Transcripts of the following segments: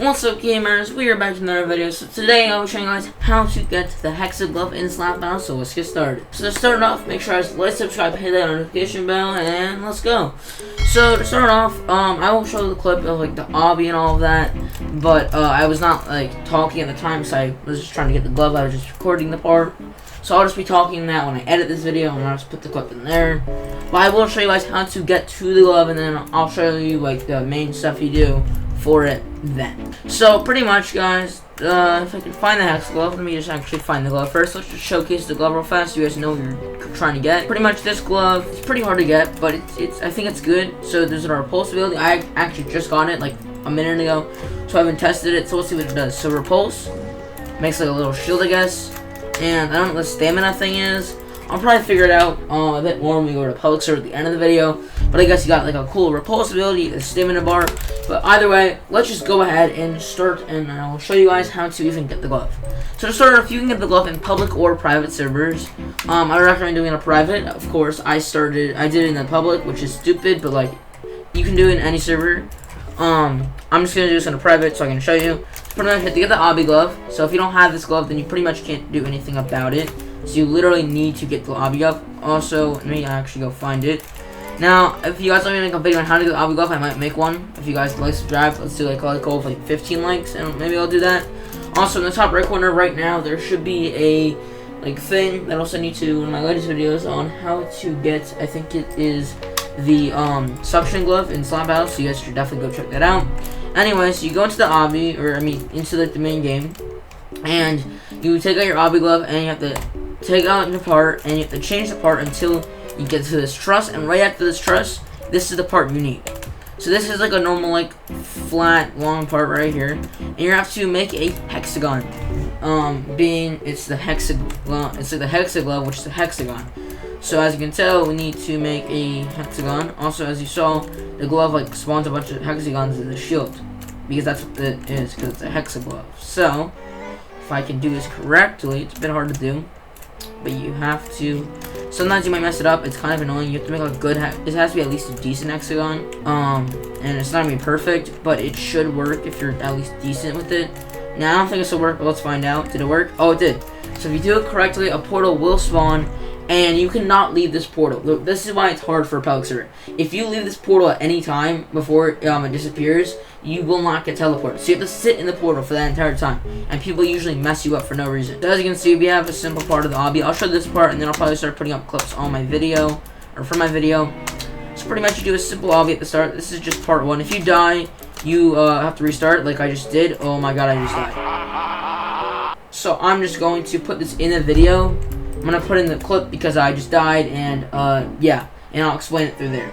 What's up, gamers? We are back to another video. So today I'll be showing you guys how to get the Hexa Glove in Slap Battle. So let's get started. So to start off, make sure to like, subscribe, hit that notification bell, and let's go. So to start off, I will show the clip of like the obby and all of that, but I was not like talking at the time, so I was just trying to get the glove. I was just recording the part, so I'll just be talking that when I edit this video, and I'll just put the clip in there. But I will show you guys how to get to the glove, and then I'll show you like the main stuff you do for it then. So pretty much, guys, if I can find the Hexa Glove, let me just actually find the glove first. Let's just showcase the glove real fast so you guys know what you're trying to get. Pretty much this glove, it's pretty hard to get, but I think it's good. So there's a repulse ability. I actually just got it like a minute ago, so I haven't tested it, so let's see what it does. So repulse makes like a little shield, I guess, and I don't know what the stamina thing is. I'll probably figure it out a bit more when we go to public server at the end of the video. But I guess you got like a cool repulse ability, a stamina bar. But either way, let's just go ahead and start, and I'll show you guys how to even get the glove. So to start off, you can get the glove in public or private servers. I recommend doing it in a private. Of course, I did it in the public, which is stupid, but like you can do it in any server. I'm just gonna do this in a private so I can show you. Pretty much, you have to get the obby glove. So if you don't have this glove, then you pretty much can't do anything about it. So you literally need to get the obby glove. Also, let me actually go find it. Now, if you guys want me to make a video on how to get the obby glove, I might make one. If you guys like, subscribe. Let's do like a goal of like 15 likes, and maybe I'll do that. Also, in the top right corner right now, there should be a like thing that'll send you to one of my latest videos on how to get, I think it is the suction glove in Slap Battle. So you guys should definitely go check that out. Anyways, you go into the obby, or I mean into like the main game, and you take out your obby glove, and you have to take out your part, and you have to change the part until you get to this truss, and right after this truss, this is the part you need. So this is like a normal like flat long part right here, and you have to make a hexagon. It's the Hexa Glove, it's like the Hexa Glove, which is a hexagon. So as you can tell, we need to make a hexagon. Also, as you saw, the glove like spawns a bunch of hexagons in the shield, because that's what it is, because it's a Hexa Glove. So if I can do this correctly, it's a bit hard to do, but you have to. Sometimes you might mess it up. It's kind of annoying. You have to make like a good. It has to be at least a decent hexagon. And it's not gonna be perfect, but it should work if you're at least decent with it. Now I don't think this will work, but let's find out. Did it work? Oh, it did. So if you do it correctly, a portal will spawn, and you cannot leave this portal. This is why it's hard for a public server. If you leave this portal at any time before it disappears, you will not get teleported. So you have to sit in the portal for that entire time, and people usually mess you up for no reason. So as you can see, we have a simple part of the obby. I'll show this part, and then I'll probably start putting up clips on my video, or for my video. So pretty much you do a simple obby at the start. This is just part one. If you die, you have to restart like I just did. Oh my god, I just died. So I'm just going to put this in a video. I'm gonna put in the clip because I just died, and yeah, and I'll explain it through there.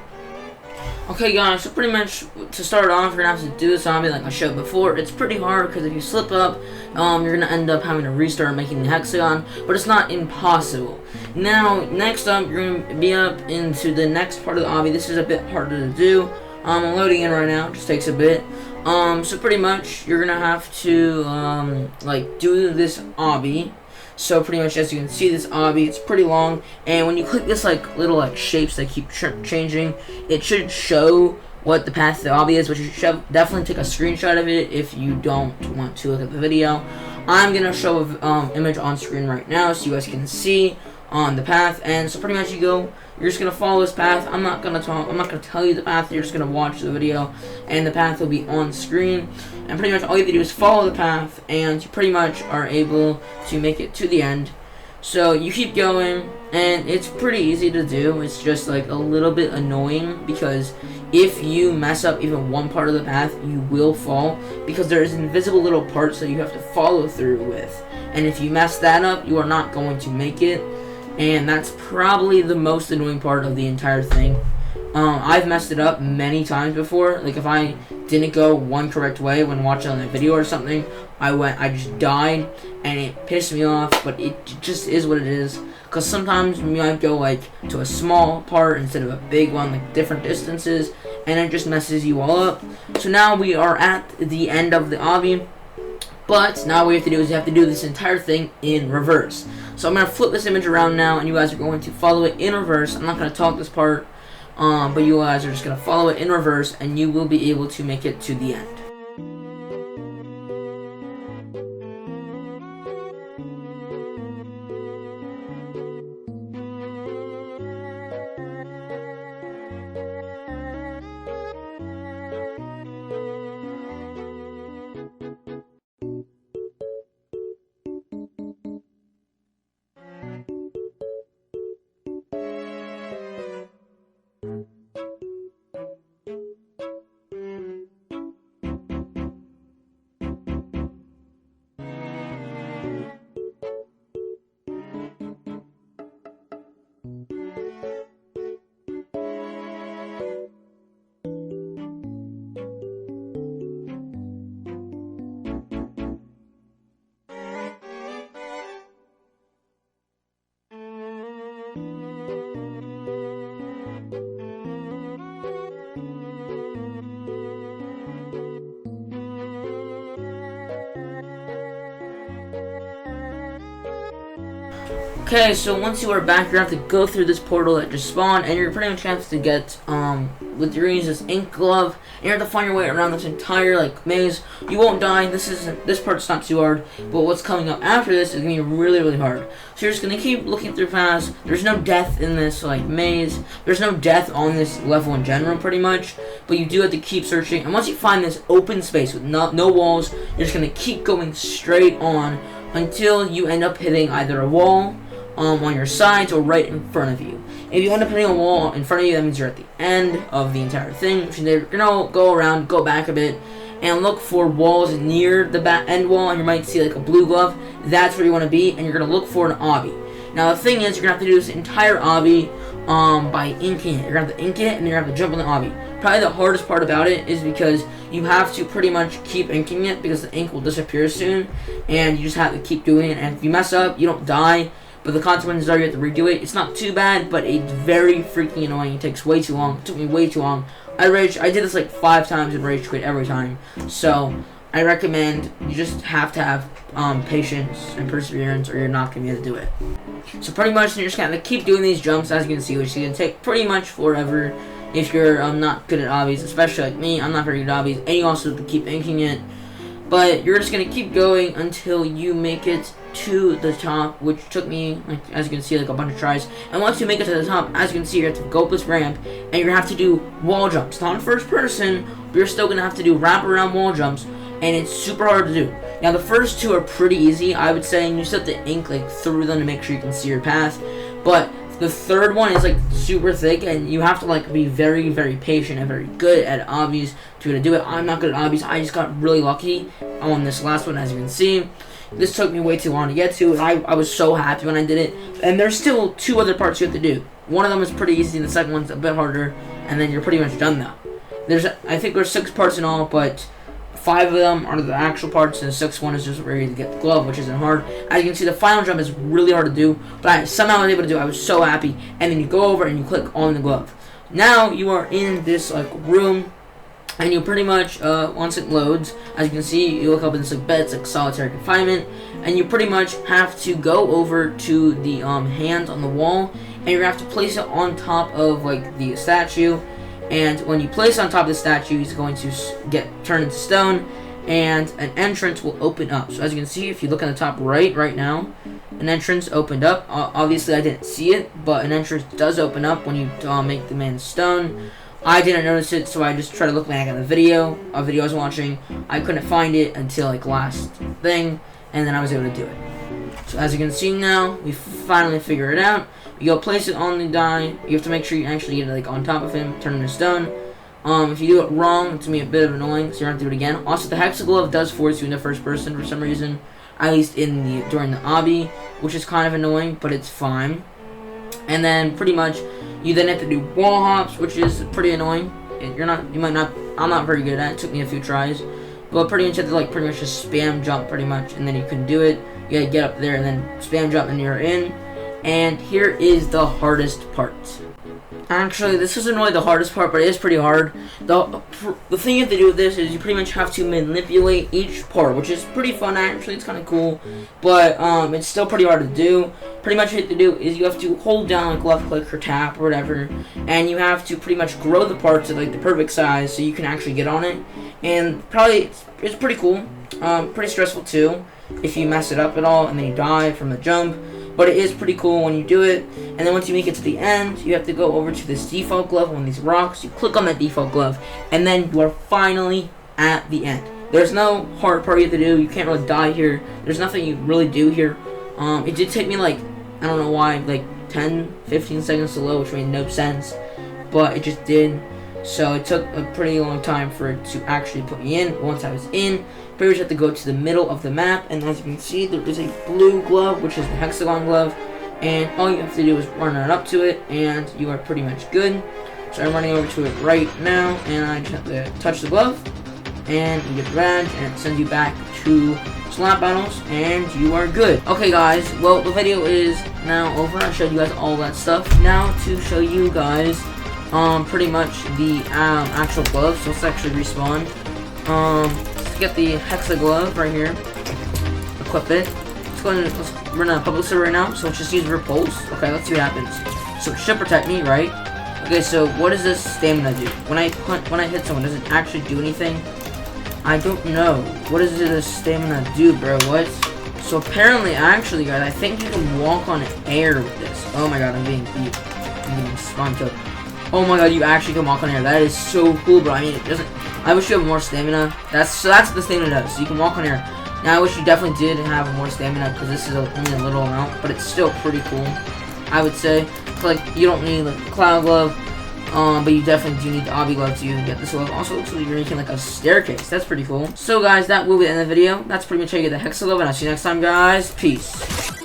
Okay, guys, so pretty much to start off, you're gonna have to do this zombie like I showed before. It's pretty hard because if you slip up, you're gonna end up having to restart making the hexagon, but it's not impossible. Now, next up, you're gonna be up into the next part of the obby. This is a bit harder to do. I'm loading in right now, it just takes a bit. So pretty much, you're gonna have to like do this obby. So pretty much, as you can see, this obby, it's pretty long, and when you click this like little like shapes that keep changing, it should show what the path to the obby is, which you should definitely take a screenshot of it if you don't want to look at the video. I'm gonna show an image on screen right now so you guys can see on the path. And so pretty much you're just gonna follow this path. I'm not gonna tell you the path. You're just gonna watch the video, and the path will be on screen. And pretty much all you have to do is follow the path, and you pretty much are able to make it to the end. So you keep going, and it's pretty easy to do. It's just like a little bit annoying because if you mess up even one part of the path, you will fall, because there's invisible little parts that you have to follow through with. And if you mess that up, you are not going to make it. And that's probably the most annoying part of the entire thing. I've messed it up many times before. Like if I didn't go one correct way when watching on a video or something, I just died, and it pissed me off. But it just is what it is. Because sometimes you might go like to a small part instead of a big one, like different distances, and it just messes you all up. So now we are at the end of the obby. But now what we have to do is you have to do this entire thing in reverse. So I'm going to flip this image around now, and you guys are going to follow it in reverse. I'm not going to talk this part, but you guys are just going to follow it in reverse, and you will be able to make it to the end. Okay, so once you are back, you're gonna have to go through this portal that just spawned, and you're pretty much gonna have to get, with your use this ink glove, and you have to find your way around this entire, like, maze. You won't die, this part's not too hard, but what's coming up after this is gonna be really, really hard. So you're just gonna keep looking through fast. There's no death in this, like, maze. There's no death on this level in general, pretty much, but you do have to keep searching, and once you find this open space with no walls, you're just gonna keep going straight on until you end up hitting either a wall, on your sides or right in front of you. If you end up hitting a wall in front of you, that means you're at the end of the entire thing. So you're gonna go around, go back a bit, and look for walls near the end wall, and you might see like a blue glove. That's where you want to be, and you're gonna look for an obby. Now the thing is, you're gonna have to do this entire obby by inking it. You're gonna have to ink it, and then you're gonna have to jump on the obby. Probably the hardest part about it is because you have to pretty much keep inking it because the ink will disappear soon, and you just have to keep doing it. And if you mess up, you don't die, but the consequences are you have to redo it. It's not too bad, but it's very freaking annoying. It takes way too long. It took me way too long. I did this like 5 times and rage quit every time. So I recommend you just have to have patience and perseverance, or you're not gonna be able to do it. So pretty much you're just gonna keep doing these jumps, as you can see, which is gonna take pretty much forever if you're not good at obbies, especially like me. I'm not very good at obbies, and you also have to keep inking it. But you're just gonna keep going until you make it to the top, which took me, like, as you can see, like a bunch of tries. And once you make it to the top, as you can see, you have to go up this ramp, and you're gonna have to do wall jumps. Not in first person, but you're still gonna have to do wraparound wall jumps, and it's super hard to do. Now the first 2 are pretty easy, I would say, and you just have to ink like through them to make sure you can see your path. But the third one is like super thick, and you have to like be very, very patient and very good at obbies to do it. I'm not good at obbies. I just got really lucky on this last one, as you can see. This took me way too long to get to, and I was so happy when I did it. And there's still 2 other parts you have to do. One of them is pretty easy, and the second one's a bit harder, and then you're pretty much done now. I think there's 6 parts in all, but 5 of them are the actual parts, and the 6th one is just where you get the glove, which isn't hard. As you can see, the final jump is really hard to do, but I somehow was able to do it. I was so happy. And then you go over and you click on the glove. Now you are in this like room, and you pretty much once it loads, as you can see, you look up in this like bed. It's like solitary confinement, and you pretty much have to go over to the hand on the wall, and you're gonna have to place it on top of like the statue. And when you place it on top of the statue, it's going to get turned into stone, and an entrance will open up. So as you can see, if you look on the top right now, an entrance opened up. Obviously, I didn't see it, but an entrance does open up when you make the man stone. I didn't notice it, so I just tried to look back at the video I was watching. I couldn't find it until like last thing, and then I was able to do it. So as you can see now, we finally figure it out. You go place it on the die. You have to make sure you actually get it like on top of him, turn him to stone. If you do it wrong, it's gonna be a bit of annoying, so you're gonna have to do it again. Also, the Hexa Glove does force you into first person for some reason, at least during the obby, which is kind of annoying, but it's fine. And then pretty much you then have to do wall hops, which is pretty annoying. I'm not very good at it. It took me a few tries, but pretty much you have to like pretty much just spam jump pretty much, and then you can do it. You gotta get up there and then spam jump, and you're in. And here is the hardest part. Actually, this isn't really the hardest part, but it is pretty hard. The thing you have to do with this is you pretty much have to manipulate each part, which is pretty fun, actually. It's kind of cool, but it's still pretty hard to do. Pretty much what you have to do is you have to hold down like left click or tap or whatever, and you have to pretty much grow the parts to like the perfect size so you can actually get on it. And probably it's pretty cool, pretty stressful too if you mess it up at all and then you die from the jump. But it is pretty cool when you do it. And then once you make it to the end, you have to go over to this default glove on these rocks. You click on that default glove, and then you are finally at the end. There's no hard part you have to do. You can't really die here. There's nothing you really do here. It did take me like, I don't know why, like 10-15 seconds to load, which made no sense. But it just did. So it took a pretty long time for it to actually put me in. Once I was in, pretty much have to go to the middle of the map, and as you can see, there is a blue glove, which is the hexagon glove, and all you have to do is run right up to it, and you are pretty much good. So I'm running over to it right now, and I just have to touch the glove, and you get the badge, and it sends you back to slap battles, and you are good. Okay guys, well the video is now over. I showed you guys all that stuff. Now to show you guys pretty much the actual glove. So let's actually respawn. Let's get the Hexa Glove right here. Equip it. Let's go in, we're in a public server right now, so let's just use repulse. Okay, let's see what happens. So it should protect me, right? Okay, so what does this stamina do? When I hit someone, does it actually do anything? I don't know. What does this stamina do, bro? What? So apparently, actually, guys, I think you can walk on air with this. Oh my god, I'm being beat. I'm getting spawn killed. Oh my god, you actually can walk on air. That is so cool, bro. I mean, it doesn't. I wish you had more stamina. That's what the stamina does. So you can walk on air. Now I wish you definitely did have more stamina because this is only a little amount, but it's still pretty cool, I would say. So, like, you don't need like the cloud glove, but you definitely do need the obby glove to get this glove. Also, looks like you're making like a staircase. That's pretty cool. So guys, that will be the end of the video. That's pretty much how you get the Hexa Glove, and I'll see you next time, guys. Peace.